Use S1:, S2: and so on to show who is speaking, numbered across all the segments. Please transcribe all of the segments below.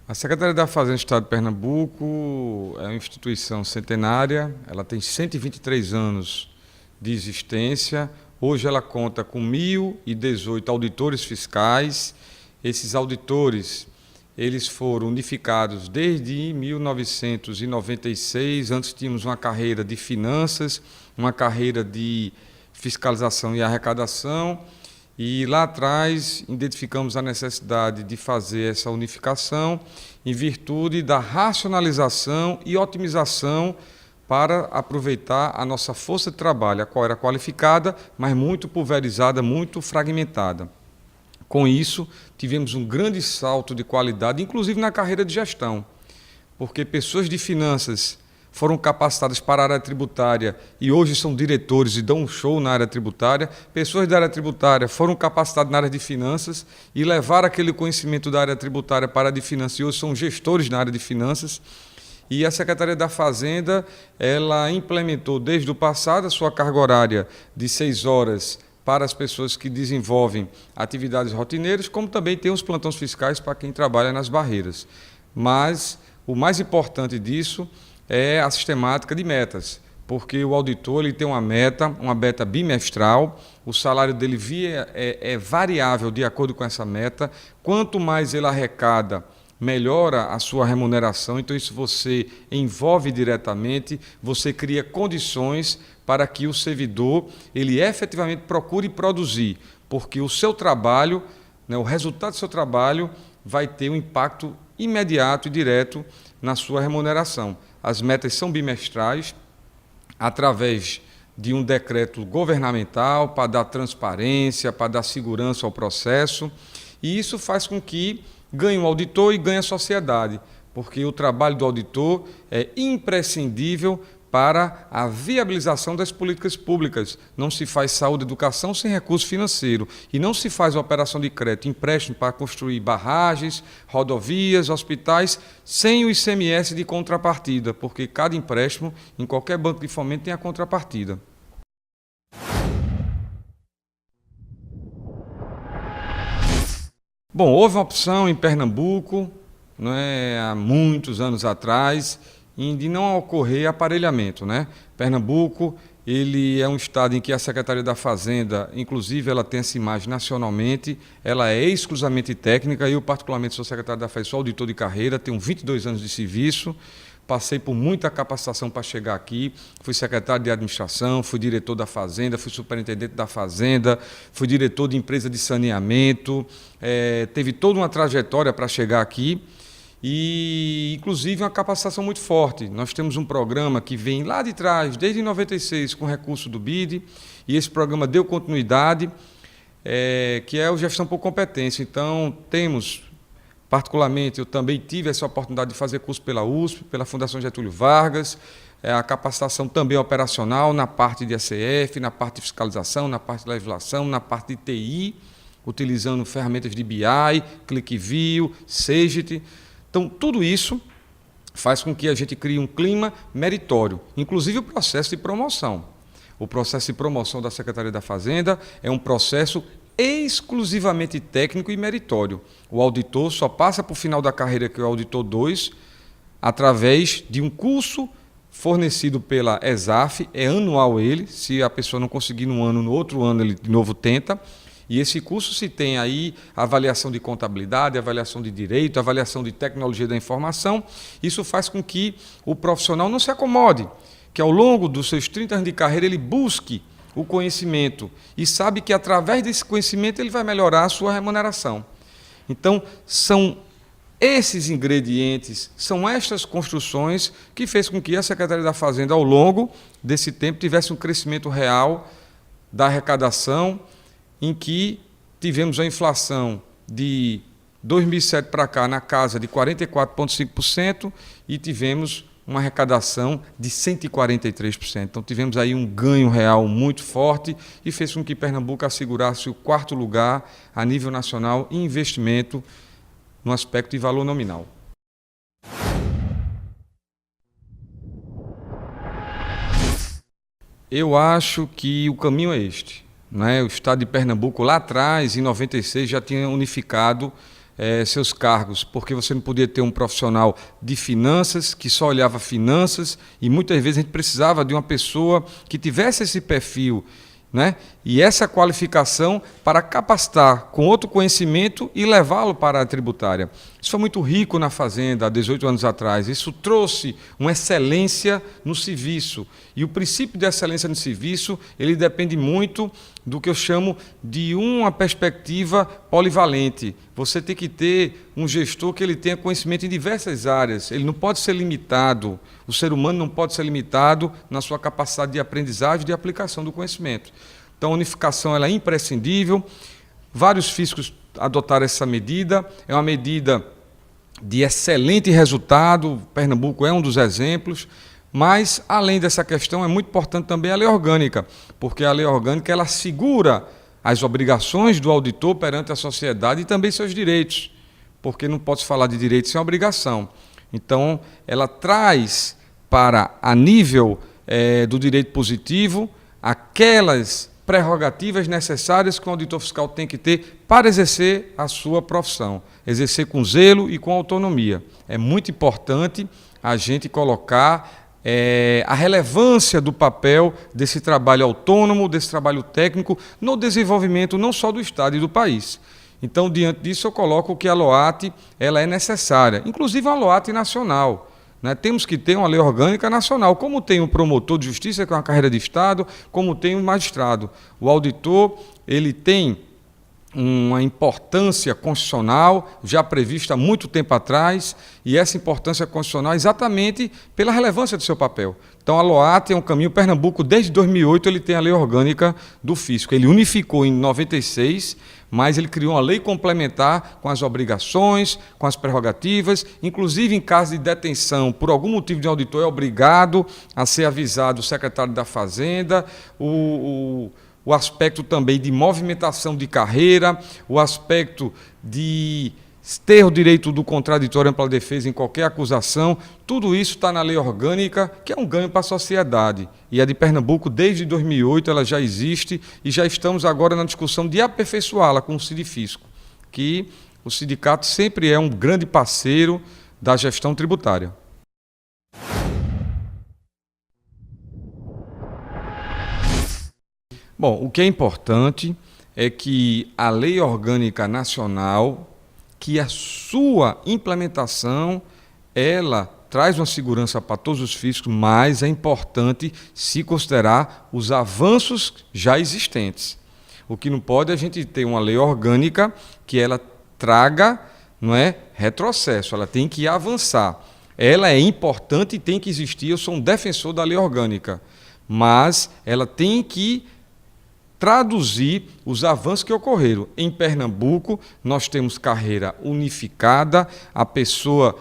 S1: A Secretaria da Fazenda do Estado de Pernambuco é uma instituição centenária, ela tem 123 anos de existência. Hoje ela conta com 1.018 auditores fiscais. Esses auditores, eles foram unificados desde 1996. Antes tínhamos uma carreira de finanças, uma carreira de fiscalização e arrecadação. E lá atrás identificamos a necessidade de fazer essa unificação em virtude da racionalização e otimização para aproveitar a nossa força de trabalho, a qual era qualificada, mas muito pulverizada, muito fragmentada. Com isso, tivemos um grande salto de qualidade, inclusive na carreira de gestão, porque pessoas de finanças foram capacitadas para a área tributária e hoje são diretores e dão um show na área tributária. Pessoas da área tributária foram capacitadas na área de finanças e levaram aquele conhecimento da área tributária para a de finanças e hoje são gestores na área de finanças. E a Secretaria da Fazenda, ela implementou desde o passado a sua carga horária de 6 horas para as pessoas que desenvolvem atividades rotineiras, como também tem os plantões fiscais para quem trabalha nas barreiras. Mas o mais importante disso é a sistemática de metas, porque o auditor ele tem uma meta bimestral, o salário dele é variável de acordo com essa meta. Quanto mais ele arrecada, melhora a sua remuneração. Então isso você envolve diretamente, você cria condições para que o servidor ele efetivamente procure produzir, porque o seu trabalho, o resultado do seu trabalho vai ter um impacto imediato e direto na sua remuneração. As metas são bimestrais, através de um decreto governamental para dar transparência, para dar segurança ao processo, e isso faz com que ganhe o auditor e ganhe a sociedade, porque o trabalho do auditor é imprescindível para a viabilização das políticas públicas. Não se faz saúde e educação sem recurso financeiro e não se faz operação de crédito, empréstimo para construir barragens, rodovias, hospitais, sem o ICMS de contrapartida, porque cada empréstimo em qualquer banco de fomento tem a contrapartida. Bom, houve uma opção em Pernambuco, há muitos anos atrás, de não ocorrer aparelhamento, Pernambuco, ele é um estado em que a Secretaria da Fazenda, inclusive, ela tem essa imagem nacionalmente, ela é exclusivamente técnica. Eu, particularmente, sou secretário da Fazenda, sou auditor de carreira, tenho 22 anos de serviço, passei por muita capacitação para chegar aqui, fui secretário de administração, fui diretor da Fazenda, fui superintendente da Fazenda, fui diretor de empresa de saneamento, teve toda uma trajetória para chegar aqui. E, inclusive, uma capacitação muito forte. Nós temos um programa que vem lá de trás, desde 96, com recurso do BID, e esse programa deu continuidade, que é o Gestão por Competência. Então, temos, particularmente, eu também tive essa oportunidade de fazer curso pela USP, pela Fundação Getúlio Vargas, a capacitação também operacional na parte de ACF, na parte de fiscalização, na parte de legislação, na parte de TI, utilizando ferramentas de BI, ClickView, Sagit. Então, tudo isso faz com que a gente crie um clima meritório, inclusive o processo de promoção. O processo de promoção da Secretaria da Fazenda é um processo exclusivamente técnico e meritório. O auditor só passa para o final da carreira, que é o auditor 2, através de um curso fornecido pela ESAF, é anual ele, se a pessoa não conseguir num ano, no outro ano ele de novo tenta. E esse curso se tem aí avaliação de contabilidade, avaliação de direito, avaliação de tecnologia da informação. Isso faz com que o profissional não se acomode, que ao longo dos seus 30 anos de carreira ele busque o conhecimento e sabe que através desse conhecimento ele vai melhorar a sua remuneração. Então, são esses ingredientes, são estas construções que fez com que a Secretaria da Fazenda, ao longo desse tempo, tivesse um crescimento real da arrecadação, em que tivemos a inflação de 2007 para cá na casa de 44,5% e tivemos uma arrecadação de 143%. Então tivemos aí um ganho real muito forte e fez com que Pernambuco assegurasse o 4º lugar a nível nacional em investimento no aspecto de valor nominal. Eu acho que o caminho é este. O estado de Pernambuco, lá atrás, em 96, já tinha unificado seus cargos, porque você não podia ter um profissional de finanças, que só olhava finanças, e muitas vezes a gente precisava de uma pessoa que tivesse esse perfil, né? E essa qualificação para capacitar com outro conhecimento e levá-lo para a tributária. Isso foi muito rico na Fazenda há 18 anos atrás. Isso trouxe uma excelência no serviço. E o princípio de excelência no serviço, ele depende muito do que eu chamo de uma perspectiva polivalente. Você tem que ter um gestor que ele tenha conhecimento em diversas áreas. Ele não pode ser limitado. O ser humano não pode ser limitado na sua capacidade de aprendizagem e de aplicação do conhecimento. Então, a unificação ela é imprescindível. Vários fiscos adotaram essa medida. É uma medida de excelente resultado. Pernambuco é um dos exemplos. Mas, além dessa questão, é muito importante também a lei orgânica, porque a lei orgânica ela assegura as obrigações do auditor perante a sociedade e também seus direitos, porque não pode falar de direito sem obrigação. Então, ela traz para a nível do direito positivo aquelas prerrogativas necessárias que o auditor fiscal tem que ter para exercer a sua profissão, exercer com zelo e com autonomia. É muito importante a gente colocar a relevância do papel desse trabalho autônomo, desse trabalho técnico, no desenvolvimento não só do Estado e do país. Então, diante disso, eu coloco que a LOAT ela é necessária, inclusive uma LOAT nacional. Né? Temos que ter uma lei orgânica nacional, como tem o promotor de justiça, que é uma carreira de Estado, como tem o magistrado. O auditor ele tem uma importância constitucional já prevista há muito tempo atrás, e essa importância constitucional é exatamente pela relevância do seu papel. Então, a LOAT é um caminho. Pernambuco, desde 2008, ele tem a lei orgânica do fisco. Ele unificou em 96, mas ele criou uma lei complementar com as obrigações, com as prerrogativas, inclusive em caso de detenção, por algum motivo de auditor, é obrigado a ser avisado o secretário da Fazenda, o aspecto também de movimentação de carreira, o aspecto de ter o direito do contraditório ampla defesa em qualquer acusação, tudo isso está na lei orgânica, que é um ganho para a sociedade. E a de Pernambuco, desde 2008, ela já existe e já estamos agora na discussão de aperfeiçoá-la com o Sidifisco, que o sindicato sempre é um grande parceiro da gestão tributária. Bom, o que é importante é que a lei orgânica nacional, que a sua implementação, ela traz uma segurança para todos os fiscos, mas é importante se considerar os avanços já existentes. O que não pode é a gente ter uma lei orgânica que ela traga, não é, retrocesso, ela tem que avançar. Ela é importante e tem que existir, eu sou um defensor da lei orgânica, mas ela tem que traduzir os avanços que ocorreram. Em Pernambuco, nós temos carreira unificada, a pessoa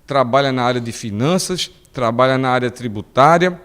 S1: trabalha na área de finanças, trabalha na área tributária,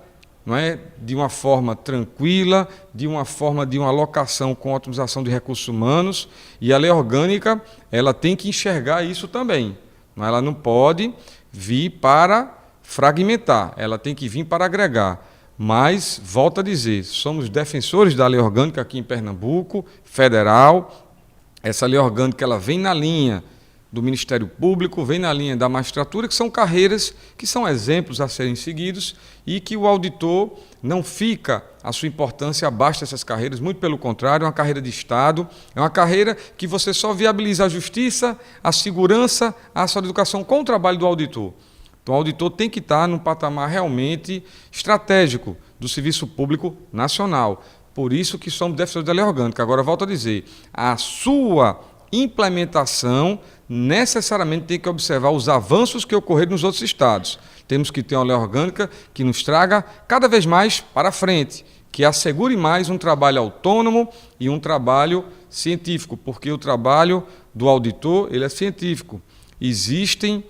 S1: não é? De uma forma tranquila, de uma forma de uma alocação com otimização de recursos humanos, e a lei orgânica ela tem que enxergar isso também. Ela não pode vir para fragmentar, ela tem que vir para agregar. Mas, volto a dizer, somos defensores da lei orgânica aqui em Pernambuco, federal. Essa lei orgânica ela vem na linha do Ministério Público, vem na linha da magistratura, que são carreiras que são exemplos a serem seguidos e que o auditor não fica a sua importância abaixo dessas carreiras, muito pelo contrário, é uma carreira de Estado, é uma carreira que você só viabiliza a justiça, a segurança, a saúde e a educação com o trabalho do auditor. Então, o auditor tem que estar num patamar realmente estratégico do serviço público nacional. Por isso que somos defensores da lei orgânica. Agora, volto a dizer, a sua implementação necessariamente tem que observar os avanços que ocorreram nos outros estados. Temos que ter uma lei orgânica que nos traga cada vez mais para frente, que assegure mais um trabalho autônomo e um trabalho científico, porque o trabalho do auditor ele é científico. Existem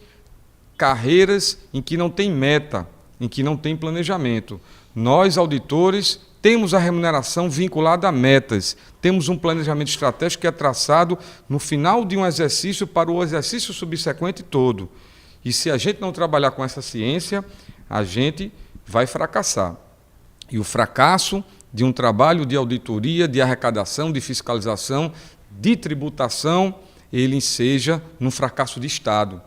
S1: carreiras em que não tem meta, em que não tem planejamento. Nós, auditores, temos a remuneração vinculada a metas, temos um planejamento estratégico que é traçado no final de um exercício para o exercício subsequente todo. E se a gente não trabalhar com essa ciência, a gente vai fracassar. E o fracasso de um trabalho de auditoria, de arrecadação, de fiscalização, de tributação, ele seja num fracasso de Estado,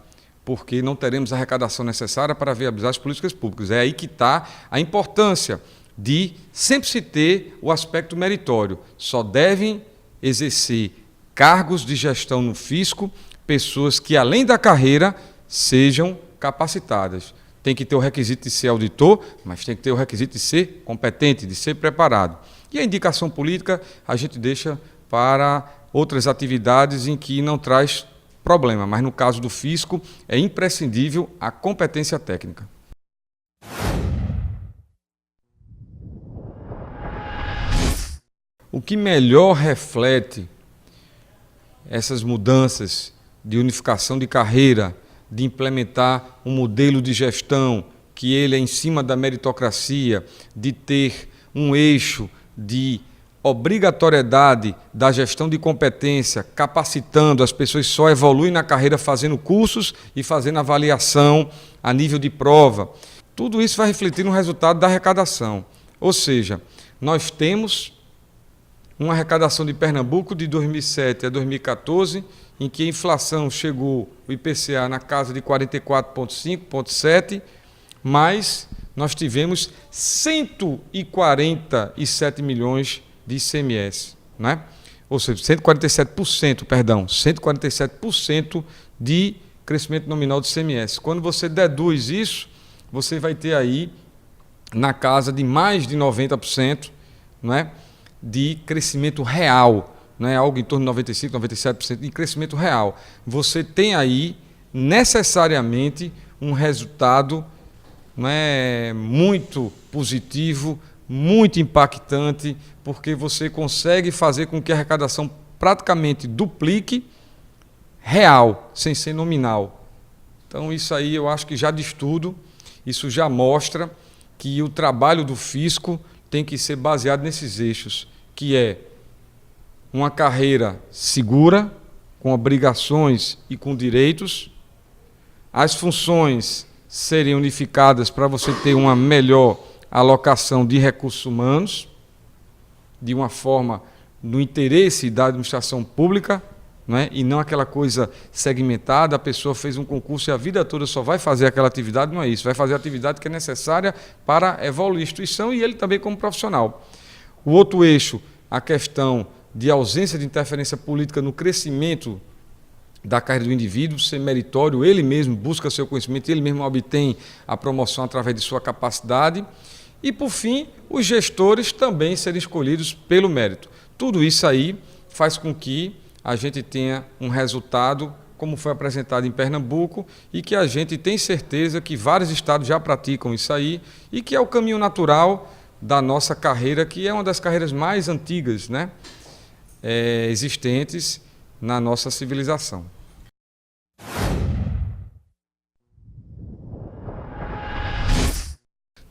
S1: porque não teremos a arrecadação necessária para viabilizar as políticas públicas. É aí que está a importância de sempre se ter o aspecto meritório. Só devem exercer cargos de gestão no fisco pessoas que, além da carreira, sejam capacitadas. Tem que ter o requisito de ser auditor, mas tem que ter o requisito de ser competente, de ser preparado. E a indicação política a gente deixa para outras atividades em que não traz problema, mas no caso do fisco é imprescindível a competência técnica. O que melhor reflete essas mudanças de unificação de carreira, de implementar um modelo de gestão que ele é em cima da meritocracia, de ter um eixo de obrigatoriedade da gestão de competência, capacitando, as pessoas só evoluem na carreira fazendo cursos e fazendo avaliação a nível de prova. Tudo isso vai refletir no resultado da arrecadação. Ou seja, nós temos uma arrecadação de Pernambuco de 2007 a 2014, em que a inflação chegou, o IPCA, na casa de 44,5, 1,7, mas nós tivemos 147 milhões de ICMS, né? Ou seja, 147% de crescimento nominal do ICMS. Quando você deduz isso, você vai ter aí na casa de mais de 90%, não é? De crescimento real, né? Algo em torno de 95%, 97% de crescimento real. Você tem aí necessariamente um resultado, né, muito positivo, muito impactante, porque você consegue fazer com que a arrecadação praticamente duplique real, sem ser nominal. Então isso aí eu acho que já diz tudo, isso já mostra que o trabalho do fisco tem que ser baseado nesses eixos, que é uma carreira segura, com obrigações e com direitos, as funções serem unificadas para você ter uma melhor alocação de recursos humanos, de uma forma no interesse da administração pública, né? E não aquela coisa segmentada, a pessoa fez um concurso e a vida toda só vai fazer aquela atividade, não é isso, vai fazer a atividade que é necessária para evoluir a instituição e ele também como profissional. O outro eixo, a questão de ausência de interferência política no crescimento da carreira do indivíduo, ser meritório, ele mesmo busca seu conhecimento, ele mesmo obtém a promoção através de sua capacidade. E, por fim, os gestores também serem escolhidos pelo mérito. Tudo isso aí faz com que a gente tenha um resultado, como foi apresentado em Pernambuco, e que a gente tem certeza que vários estados já praticam isso aí, e que é o caminho natural da nossa carreira, que é uma das carreiras mais antigas, né, existentes na nossa civilização.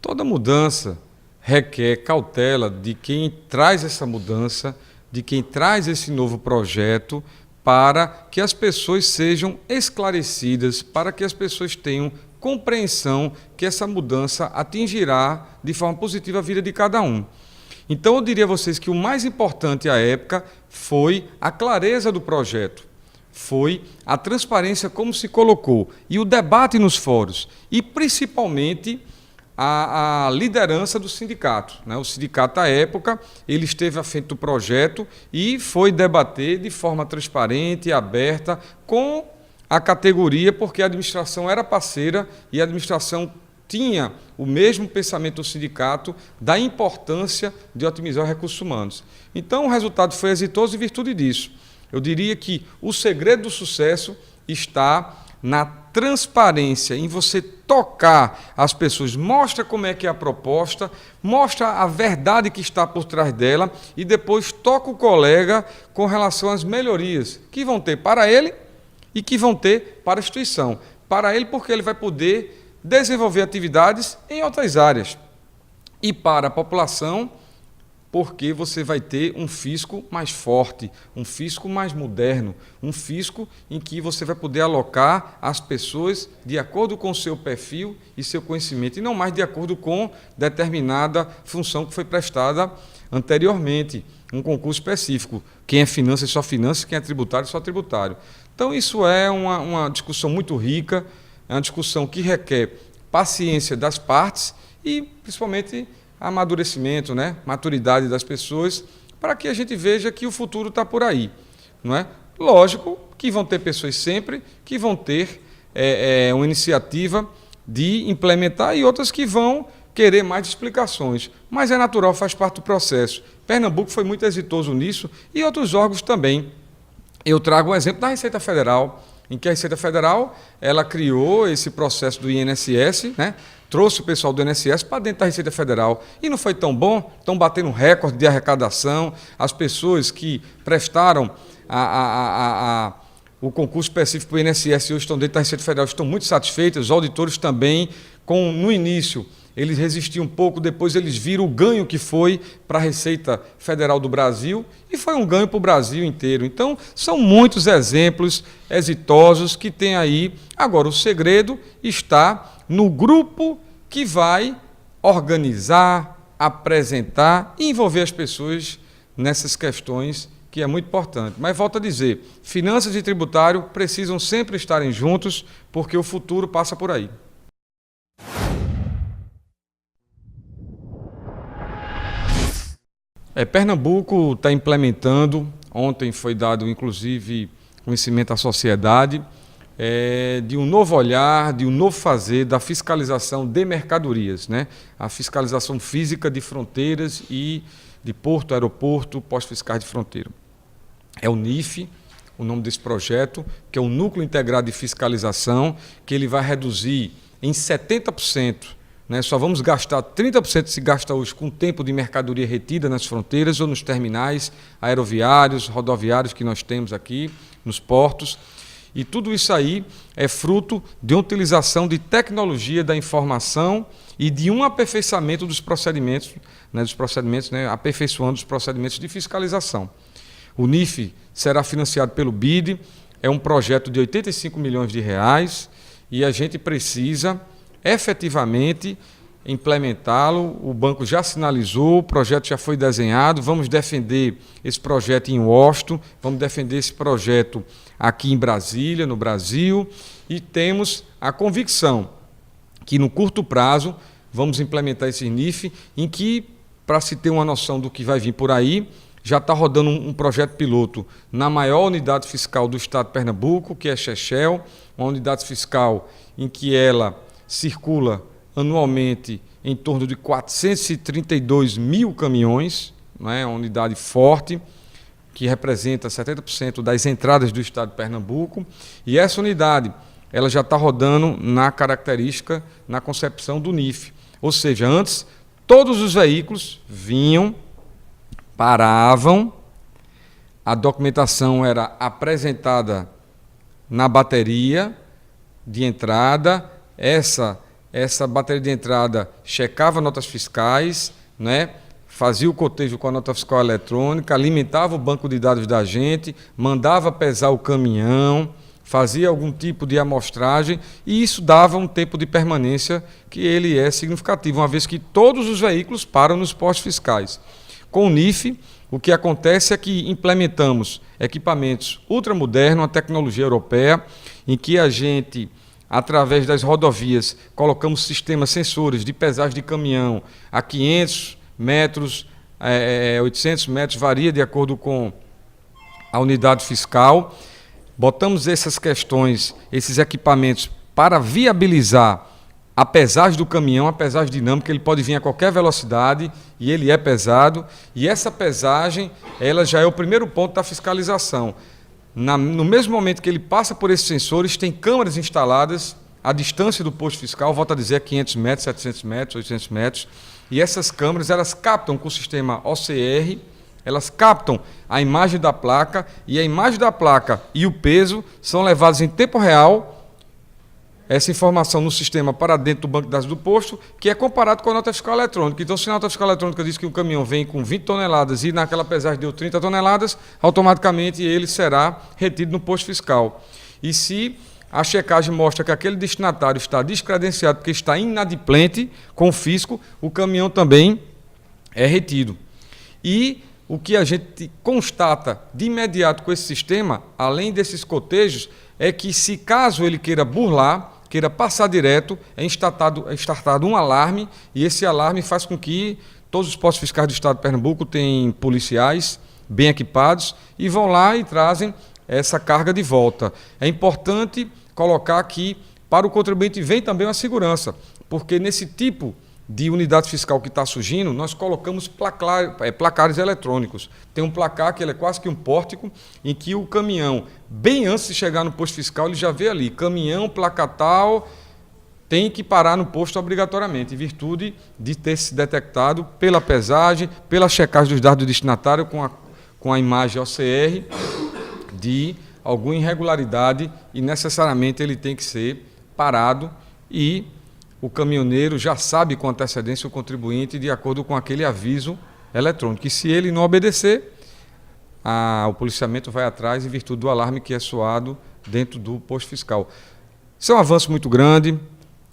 S1: Toda mudança requer cautela de quem traz essa mudança, de quem traz esse novo projeto, para que as pessoas sejam esclarecidas, para que as pessoas tenham compreensão que essa mudança atingirá de forma positiva a vida de cada um. Então eu diria a vocês que o mais importante à época foi a clareza do projeto, foi a transparência como se colocou, e o debate nos fóruns, e principalmente a liderança do sindicato, né? O sindicato, à época, ele esteve à frente do projeto e foi debater de forma transparente e aberta com a categoria, porque a administração era parceira e a administração tinha o mesmo pensamento do sindicato da importância de otimizar os recursos humanos. Então, o resultado foi exitoso em virtude disso. Eu diria que o segredo do sucesso está na transparência, em você tocar as pessoas, mostra como é que é a proposta, mostra a verdade que está por trás dela e depois toca o colega com relação às melhorias que vão ter para ele e que vão ter para a instituição. Para ele, porque ele vai poder desenvolver atividades em outras áreas. E para a população, porque você vai ter um fisco mais forte, um fisco mais moderno, um fisco em que você vai poder alocar as pessoas de acordo com o seu perfil e seu conhecimento, e não mais de acordo com determinada função que foi prestada anteriormente, um concurso específico. Quem é finanças, só finanças, quem é tributário, só tributário. Então, isso é uma discussão muito rica, é uma discussão que requer paciência das partes e, principalmente, amadurecimento, né? Maturidade das pessoas, para que a gente veja que o futuro está por aí. Não é? Lógico que vão ter pessoas sempre que vão ter uma iniciativa de implementar e outras que vão querer mais explicações, mas é natural, faz parte do processo. Pernambuco foi muito exitoso nisso e outros órgãos também. Eu trago um exemplo da Receita Federal, em que a Receita Federal ela criou esse processo do INSS, né? Trouxe o pessoal do INSS para dentro da Receita Federal. E não foi tão bom, estão batendo recorde de arrecadação. As pessoas que prestaram o concurso específico para o INSS e hoje estão dentro da Receita Federal estão muito satisfeitas, os auditores também, no início eles resistiam um pouco, depois eles viram o ganho que foi para a Receita Federal do Brasil e foi um ganho para o Brasil inteiro. Então, são muitos exemplos exitosos que tem aí. Agora, o segredo está no grupo que vai organizar, apresentar e envolver as pessoas nessas questões, que é muito importante. Mas, volto a dizer, finanças e tributário precisam sempre estarem juntos, porque o futuro passa por aí. Pernambuco está implementando, ontem foi dado, inclusive, conhecimento à sociedade, de um novo olhar, de um novo fazer da fiscalização de mercadorias, né? A fiscalização física de fronteiras e de porto, aeroporto, postos fiscais de fronteira. É o NIF, o nome desse projeto, que é um núcleo integrado de fiscalização, que ele vai reduzir em 70%. Né, só vamos gastar 30% se gasta hoje com o tempo de mercadoria retida nas fronteiras ou nos terminais aeroviários, rodoviários que nós temos aqui, nos portos. E tudo isso aí é fruto de uma utilização de tecnologia da informação e de um aperfeiçoamento dos procedimentos, aperfeiçoando os procedimentos de fiscalização. O NIF será financiado pelo BID, é um projeto de 85 milhões de reais e a gente precisa efetivamente implementá-lo. O banco já sinalizou, o projeto já foi desenhado, vamos defender esse projeto em Washington, vamos defender esse projeto aqui em Brasília, no Brasil, e temos a convicção que no curto prazo vamos implementar esse NIF, em que, para se ter uma noção do que vai vir por aí, já está rodando um projeto piloto na maior unidade fiscal do estado de Pernambuco, que é Chechel, uma unidade fiscal em que ela circula anualmente em torno de 432 mil caminhões, né? Uma unidade forte, que representa 70% das entradas do estado de Pernambuco. E essa unidade ela já está rodando na característica, na concepção do NIF. Ou seja, antes, todos os veículos vinham, paravam, a documentação era apresentada na bateria de entrada. Essa bateria de entrada checava notas fiscais, né? Fazia o cotejo com a nota fiscal eletrônica, alimentava o banco de dados da gente, mandava pesar o caminhão, fazia algum tipo de amostragem e isso dava um tempo de permanência que ele é significativo, uma vez que todos os veículos param nos postos fiscais. Com o NIF, o que acontece é que implementamos equipamentos ultramodernos, uma tecnologia europeia, em que a gente, através das rodovias, colocamos sistemas sensores de pesagem de caminhão a 500 metros, 800 metros, varia de acordo com a unidade fiscal. Botamos essas questões, esses equipamentos para viabilizar a pesagem do caminhão, a pesagem dinâmica, ele pode vir a qualquer velocidade e ele é pesado. E essa pesagem, ela já é o primeiro ponto da fiscalização. No mesmo momento que ele passa por esses sensores, tem câmeras instaladas à distância do posto fiscal, volto a dizer, 500 metros, 700 metros, 800 metros, e essas câmeras elas captam com o sistema OCR, elas captam a imagem da placa, e a imagem da placa e o peso são levados em tempo real essa informação no sistema para dentro do banco de dados do posto, que é comparado com a nota fiscal eletrônica. Então, se a nota fiscal eletrônica diz que o caminhão vem com 20 toneladas e naquela pesagem deu 30 toneladas, automaticamente ele será retido no posto fiscal. E se a checagem mostra que aquele destinatário está descredenciado porque está inadimplente com o fisco, o caminhão também é retido. E o que a gente constata de imediato com esse sistema, além desses cotejos, é que se caso ele queira burlar, queira passar direto, é instartado um alarme, e esse alarme faz com que todos os postos fiscais do Estado de Pernambuco tenham policiais bem equipados e vão lá e trazem essa carga de volta. É importante colocar que para o contribuinte vem também uma segurança, porque nesse tipo de unidade fiscal que está surgindo, nós colocamos placares eletrônicos. Tem um placar que ele é quase que um pórtico, em que o caminhão, bem antes de chegar no posto fiscal, ele já vê ali, caminhão, placa tal, tem que parar no posto obrigatoriamente, em virtude de ter se detectado pela pesagem, pela checagem dos dados do destinatário com a imagem OCR de alguma irregularidade e necessariamente ele tem que ser parado e o caminhoneiro já sabe com antecedência o contribuinte de acordo com aquele aviso eletrônico. E se ele não obedecer, o policiamento vai atrás em virtude do alarme que é soado dentro do posto fiscal. Isso é um avanço muito grande,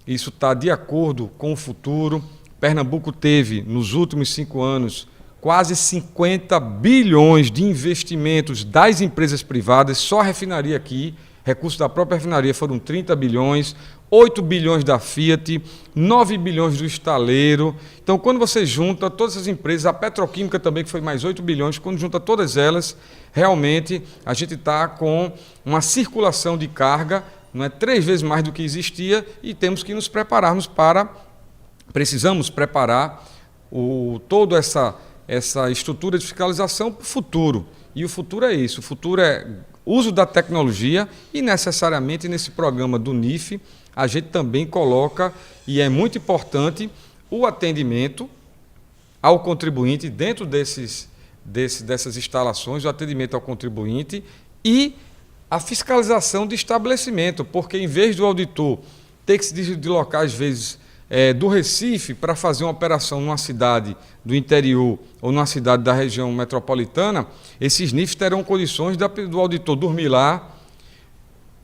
S1: isso está de acordo com o futuro. Pernambuco teve, nos últimos 5 anos, quase 50 bilhões de investimentos das empresas privadas, só a refinaria aqui, recursos da própria refinaria foram 30 bilhões, 8 bilhões da Fiat, 9 bilhões do estaleiro. Então, quando você junta todas essas empresas, a petroquímica também, que foi mais 8 bilhões, quando junta todas elas, realmente a gente está com uma circulação de carga, não é 3 vezes mais do que existia, e temos que nos prepararmos precisamos preparar toda essa estrutura de fiscalização para o futuro. E o futuro é isso, o futuro é uso da tecnologia e necessariamente nesse programa do NIF a gente também coloca, e é muito importante, o atendimento ao contribuinte dentro dessas instalações, o atendimento ao contribuinte e a fiscalização de estabelecimento, porque em vez do auditor ter que se deslocar às vezes do Recife para fazer uma operação numa cidade do interior ou numa cidade da região metropolitana, esses NIFs terão condições do auditor dormir lá,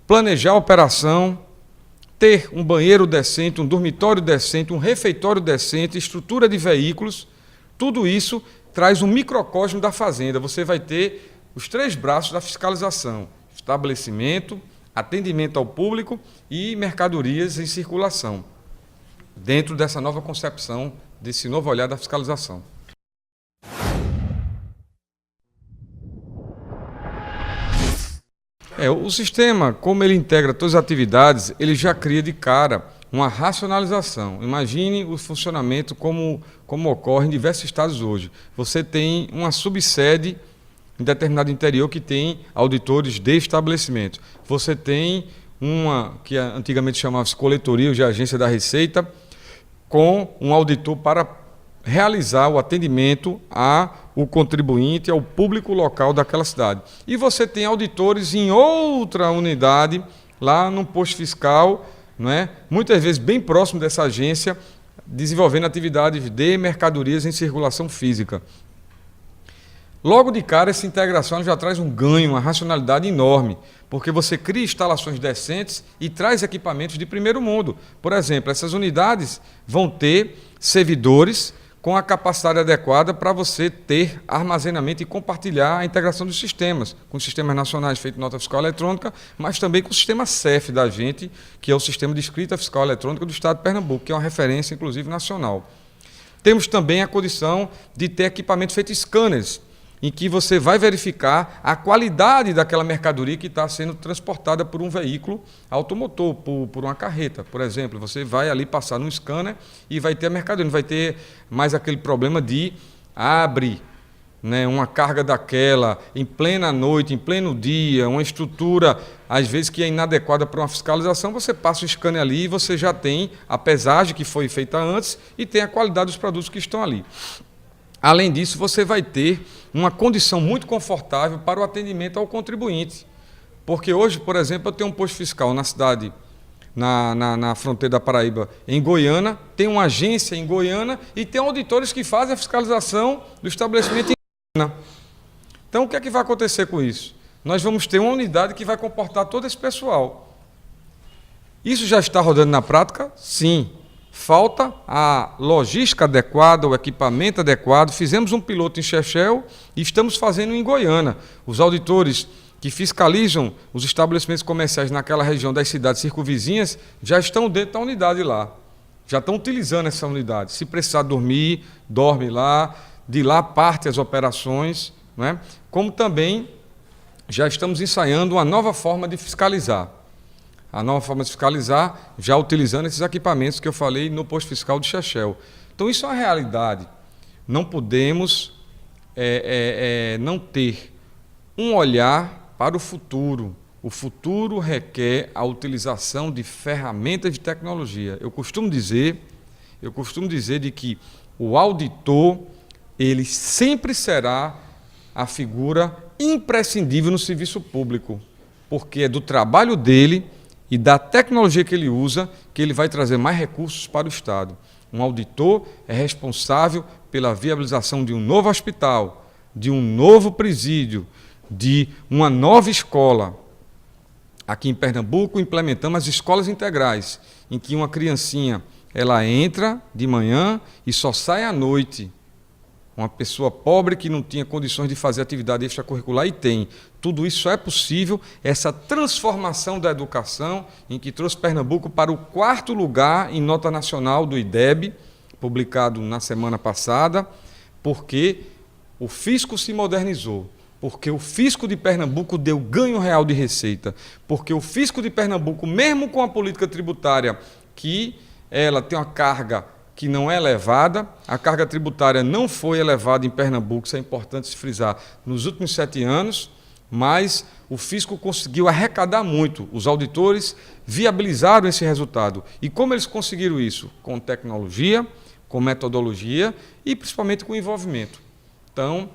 S1: planejar a operação, ter um banheiro decente, um dormitório decente, um refeitório decente, estrutura de veículos. Tudo isso traz um microcosmo da fazenda. Você vai ter os 3 braços da fiscalização: estabelecimento, atendimento ao público e mercadorias em circulação, dentro dessa nova concepção, desse novo olhar da fiscalização. O sistema, como ele integra todas as atividades, ele já cria de cara uma racionalização. Imagine o funcionamento como ocorre em diversos estados hoje. Você tem uma subsede em determinado interior que tem auditores de estabelecimento. Você tem uma, que antigamente chamava-se coletoria, hoje é a agência da Receita, com um auditor para realizar o atendimento ao contribuinte, ao público local daquela cidade. E você tem auditores em outra unidade, lá no posto fiscal, não é? Muitas vezes bem próximo dessa agência, desenvolvendo atividades de mercadorias em circulação física. Logo de cara, essa integração já traz um ganho, uma racionalidade enorme, porque você cria instalações decentes e traz equipamentos de primeiro mundo. Por exemplo, essas unidades vão ter servidores com a capacidade adequada para você ter armazenamento e compartilhar a integração dos sistemas, com os sistemas nacionais feito nota fiscal eletrônica, mas também com o sistema CEF da gente, que é o Sistema de Escrita Fiscal Eletrônica do Estado de Pernambuco, que é uma referência, inclusive, nacional. Temos também a condição de ter equipamento feito scanners, em que você vai verificar a qualidade daquela mercadoria que está sendo transportada por um veículo automotor, por uma carreta, por exemplo. Você vai ali passar num scanner e vai ter a mercadoria, não vai ter mais aquele problema de abre, né, uma carga daquela em plena noite, em pleno dia, uma estrutura, às vezes, que é inadequada para uma fiscalização. Você passa o scanner ali e você já tem a pesagem que foi feita antes e tem a qualidade dos produtos que estão ali. Além disso, você vai ter uma condição muito confortável para o atendimento ao contribuinte. Porque hoje, por exemplo, eu tenho um posto fiscal na cidade na fronteira da Paraíba, em Goiânia, tem uma agência em Goiânia e tem auditores que fazem a fiscalização do estabelecimento em Goiânia. Então, o que é que vai acontecer com isso? Nós vamos ter uma unidade que vai comportar todo esse pessoal. Isso já está rodando na prática? Sim. Falta a logística adequada, o equipamento adequado. Fizemos um piloto em Chechel e estamos fazendo em Goiânia. Os auditores que fiscalizam os estabelecimentos comerciais naquela região das cidades circunvizinhas já estão dentro da unidade lá. Já estão utilizando essa unidade. Se precisar dormir, dorme lá. De lá parte as operações, né? Como também já estamos ensaiando uma nova forma de fiscalizar. A nova forma de fiscalizar, já utilizando esses equipamentos que eu falei no posto fiscal de Chechel. Então, isso é uma realidade. Não podemos não ter um olhar para o futuro. O futuro requer a utilização de ferramentas de tecnologia. Eu costumo dizer de que o auditor, ele sempre será a figura imprescindível no serviço público, porque é do trabalho dele e da tecnologia que ele usa que ele vai trazer mais recursos para o Estado. Um auditor é responsável pela viabilização de um novo hospital, de um novo presídio, de uma nova escola. Aqui em Pernambuco implementamos as escolas integrais, em que uma criancinha ela entra de manhã e só sai à noite. Uma pessoa pobre que não tinha condições de fazer atividade extracurricular e tem. Tudo isso só é possível, essa transformação da educação, em que trouxe Pernambuco para o 4º lugar em nota nacional do IDEB, publicado na semana passada, porque o fisco se modernizou, porque o fisco de Pernambuco deu ganho real de receita, porque o fisco de Pernambuco, mesmo com a política tributária, que ela tem uma carga que não é elevada, a carga tributária não foi elevada em Pernambuco, isso é importante se frisar, nos últimos 7 anos, mas o fisco conseguiu arrecadar muito. Os auditores viabilizaram esse resultado. E como eles conseguiram isso? Com tecnologia, com metodologia e principalmente com envolvimento. Então,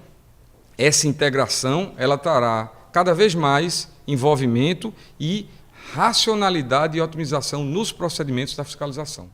S1: essa integração, ela trará cada vez mais envolvimento e racionalidade e otimização nos procedimentos da fiscalização.